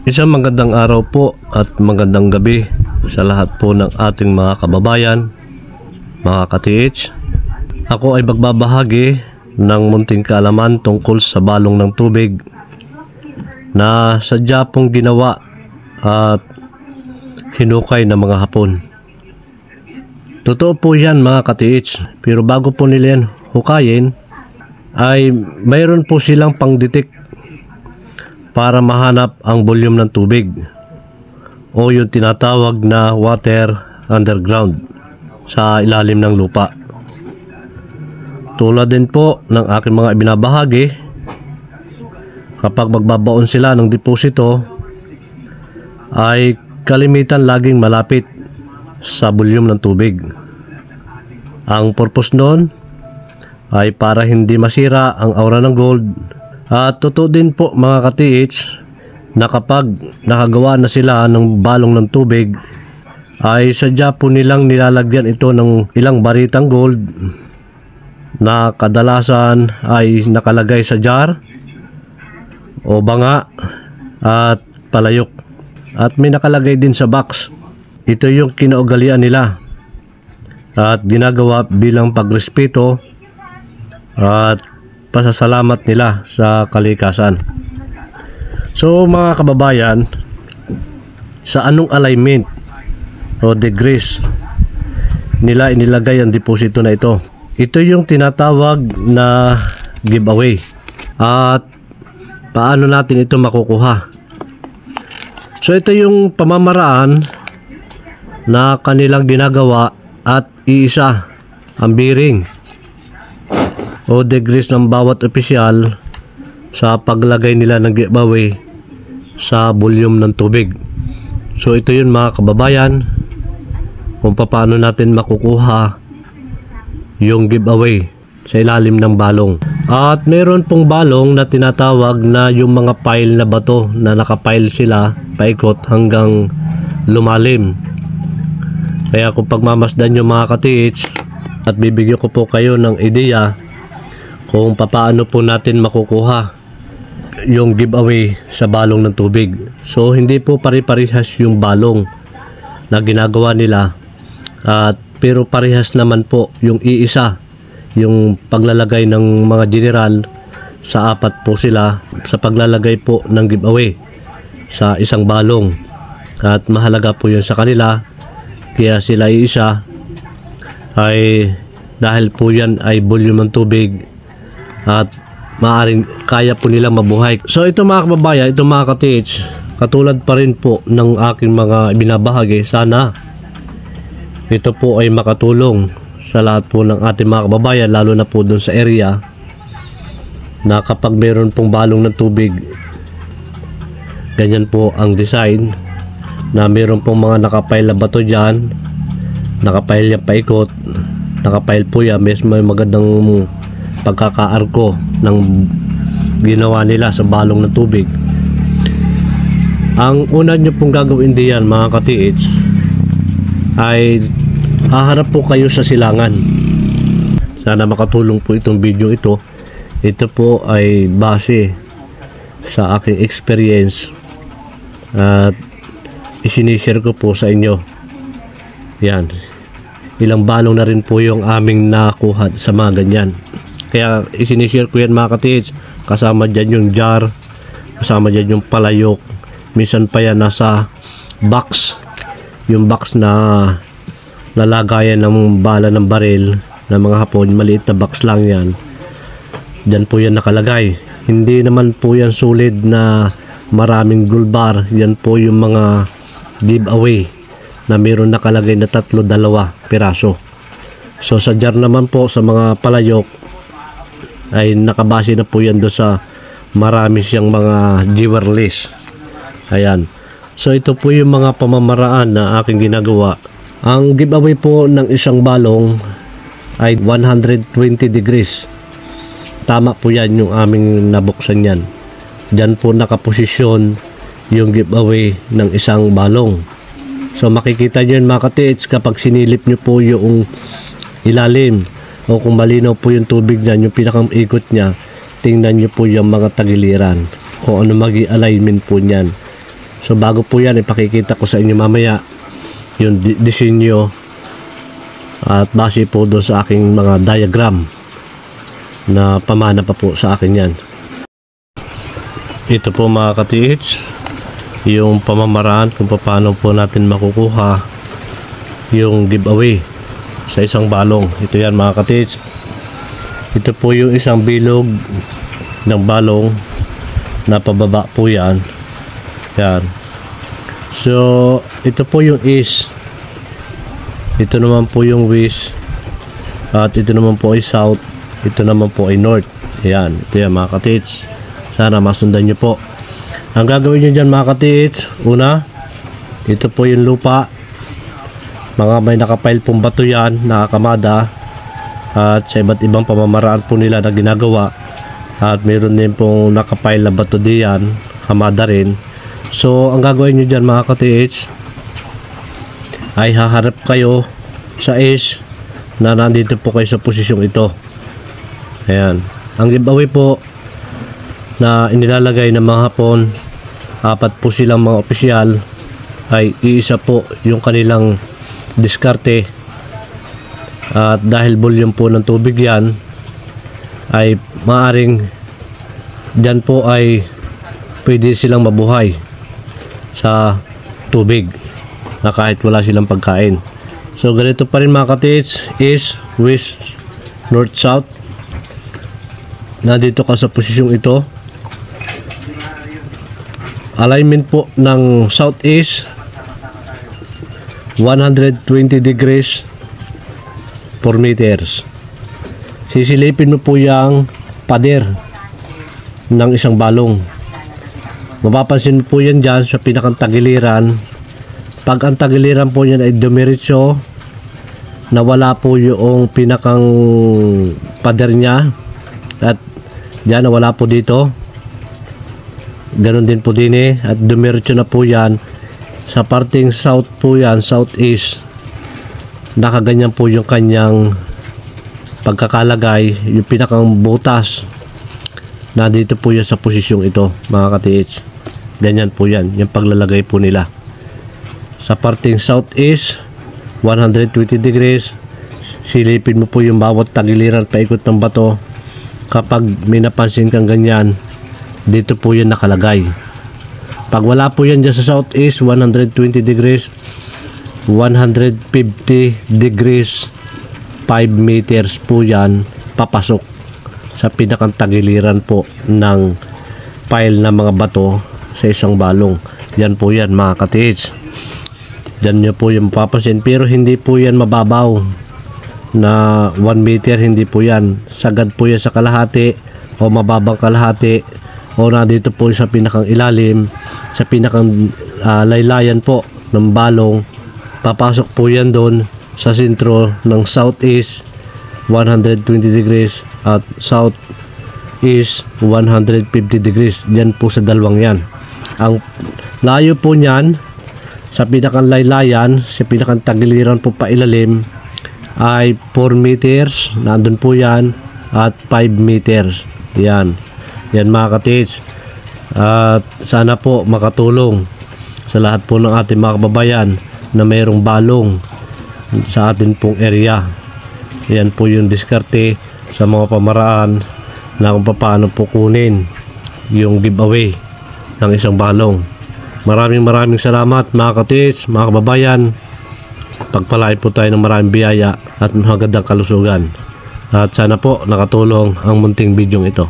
Isang magandang araw po at magandang gabi sa lahat po ng ating mga kababayan, mga ka-TH. Ako ay magbabahagi ng munting kaalaman tungkol sa balong ng tubig na sadya pong ginawa at hinukay ng mga Hapon. Totoo po yan mga ka-TH, pero bago po nila yan hukayin ay mayroon po silang pang-detect para mahanap ang volume ng tubig o yung tinatawag na water underground sa ilalim ng lupa. Tulad din po ng aking mga ibinabahagi, kapag magbabaon sila ng deposito ay kalimitan laging malapit sa volume ng tubig. Ang purpose noon ay para hindi masira ang aura ng gold. At totoo din po mga ka-TH na kapag nakagawa na sila ng balong ng tubig ay sadya po nilang nilalagyan ito ng ilang baritang gold na kadalasan ay nakalagay sa jar o banga at palayok, at may nakalagay din sa box. Ito yung kinaugalian nila at ginagawa bilang pagrespeto at pasasalamat nila sa kalikasan. So mga kababayan, sa anong alignment o degrees nila inilagay ang deposito na ito? Ito yung tinatawag na giveaway. At paano natin ito makukuha? So ito yung pamamaraan na kanilang ginagawa at iisa ang bearing o degrees ng bawat opisyal sa paglagay nila ng giveaway sa volume ng tubig. So ito yun mga kababayan, kung paano natin makukuha yung giveaway sa ilalim ng balong. At meron pong balong na tinatawag na yung mga pile na bato na nakapile sila paikot hanggang lumalim. Kaya kung pagmamasdan nyo mga ka-TH at bibigyan ko po kayo ng ideya kung paano po natin makukuha yung giveaway sa balong ng tubig. So hindi po pare-parehas yung balong na ginagawa nila, at pero parehas naman po yung iisa, yung paglalagay ng mga general sa apat po sila sa paglalagay po ng giveaway sa isang balong, at mahalaga po yun sa kanila. Kaya sila iisa ay dahil po yan ay volume ng tubig at maaaring kaya po nilang mabuhay. So ito mga kababayan, ito mga ka-TH, katulad pa rin po ng aking mga binabahagi, sana ito po ay makatulong sa lahat po ng ating mga kababayan, lalo na po dun sa area na kapag meron pong balong ng tubig, ganyan po ang design na meron pong mga nakapile na bato dyan, nakapile yan paikot, nakapile po yan, may magandang pagkakaarko ng ginawa nila sa balong ng tubig. Ang una nyo pong gagawin diyan mga ka-TH ay haharap po kayo sa silangan. Sana makatulong po itong video ito. Ito po ay base sa aking experience at isinishare ko po sa inyo. Yan, ilang balong na rin po yung aming nakuha sa mga ganyan. Kaya isinishare ko yan mga ka-TH. Kasama dyan yung jar, kasama dyan yung palayok, minsan pa yan nasa box, yung box na lalagayan ng bala ng baril ng mga Hapon, maliit na box lang yan. Dyan po yan nakalagay. Hindi naman po yan solid na maraming gold bar. Yan po yung mga giveaway na mayroon nakalagay na 2 piraso. So sa jar naman po sa mga palayok ay nakabase na po yan doon sa marami siyang mga jewelries. Ayan. So ito po yung mga pamamaraan na aking ginagawa. Ang giveaway po ng isang balong ay 120 degrees. Tama po yan yung aming nabuksan yan. Diyan po nakaposisyon yung giveaway ng isang balong. So makikita nyo yun mga ka-TH kapag sinilip nyo po yung ilalim o kung malinaw po yung tubig niyan, yung pinakang ikot niya, tingnan nyo po yung mga tagiliran kung ano maging alignment po niyan. So bago po yan, ipakikita ko sa inyo mamaya yung disenyo at base po doon sa aking mga diagram na pamana pa po sa akin yan. Ito po mga ka-TH, yung pamamaraan kung paano po natin makukuha yung giveaway sa isang balong. Ito yan mga ka-TH. Ito po yung isang bilog ng balong na pababa po yan. Yan. So ito po yung east, ito naman po yung west, at ito naman po ay south, ito naman po ay north. Yan, ito yan mga ka-TH. Sana masundan nyo po. Ang gagawin nyo dyan mga ka-TH, una, ito po yung lupa, mga may nakapile pong bato yan, nakakamada, at sa iba't ibang pamamaraan po nila na ginagawa, at mayroon din pong nakapile na bato diyan, kamada rin. So ang gagawin nyo dyan mga ka-TH ay haharap kayo sa east na nandito po kayo sa posisyong ito. Ayan, ang giveaway po na inilalagay ng mga Hapon, 4 po silang mga opisyal, ay iisa po yung kanilang diskarte, at dahil volume po ng tubig yan, ay maaring dyan po ay pwede silang mabuhay sa tubig na kahit wala silang pagkain. So ganito pa rin mga ka-TH, east, west, north, south. Nandito ka sa posisyong ito. Alignment po ng southeast 120 degrees 4 meters. Sisilipin mo po yung pader ng isang balong. Mapapansin po yan dyan sa pinakang tagiliran. Pag ang tagiliran po yan ay dumiretso, nawala po yung pinakang pader niya, at dyan nawala po dito, ganon din po din at dumiretso na po yan sa parting south po yan, southeast. Nakaganyan po yung kanyang pagkakalagay, yung pinakang butas na dito po yan sa posisyong ito mga ka-TH. Ganyan po yan, yung paglalagay po nila sa parting southeast 120 degrees. Silipin mo po yung bawat tagiliran paikot ng bato. Kapag may napansin kang ganyan, dito po yan nakalagay. Pag wala po yan dyan sa southeast 120 degrees, 150 degrees 5 meters po yan papasok sa pinakang tagiliran po ng pile na mga bato sa isang balong. Yan po yan mga ka-TH. Yan nyo po yung papasin, pero hindi po yan mababaw na 1 meter, hindi po yan. Sagad po yan sa kalahati o mababang kalahati, o na dito po sa pinakang ilalim, sa pinakang laylayan po ng balong. Papasok po yan doon sa sentro ng southeast 120 degrees at southeast 150 degrees. Diyan po sa dalawang yan. Ang layo po niyan sa pinakang laylayan, sa pinakang tagiliran po pailalim ay 4 meters, nandun po yan, at 5 meters. Yan mga ka-TH. At sana po makatulong sa lahat po ng ating mga kababayan na mayroong balong sa atin pong area. Yan po yung diskarte sa mga pamaraan na kung paano po kunin yung giveaway ng isang balong. Maraming salamat mga ka-TH, mga kababayan. Pagpalain po tayo ng maraming biyaya at magandang kalusugan. At sana po nakatulong ang munting bidyong ito.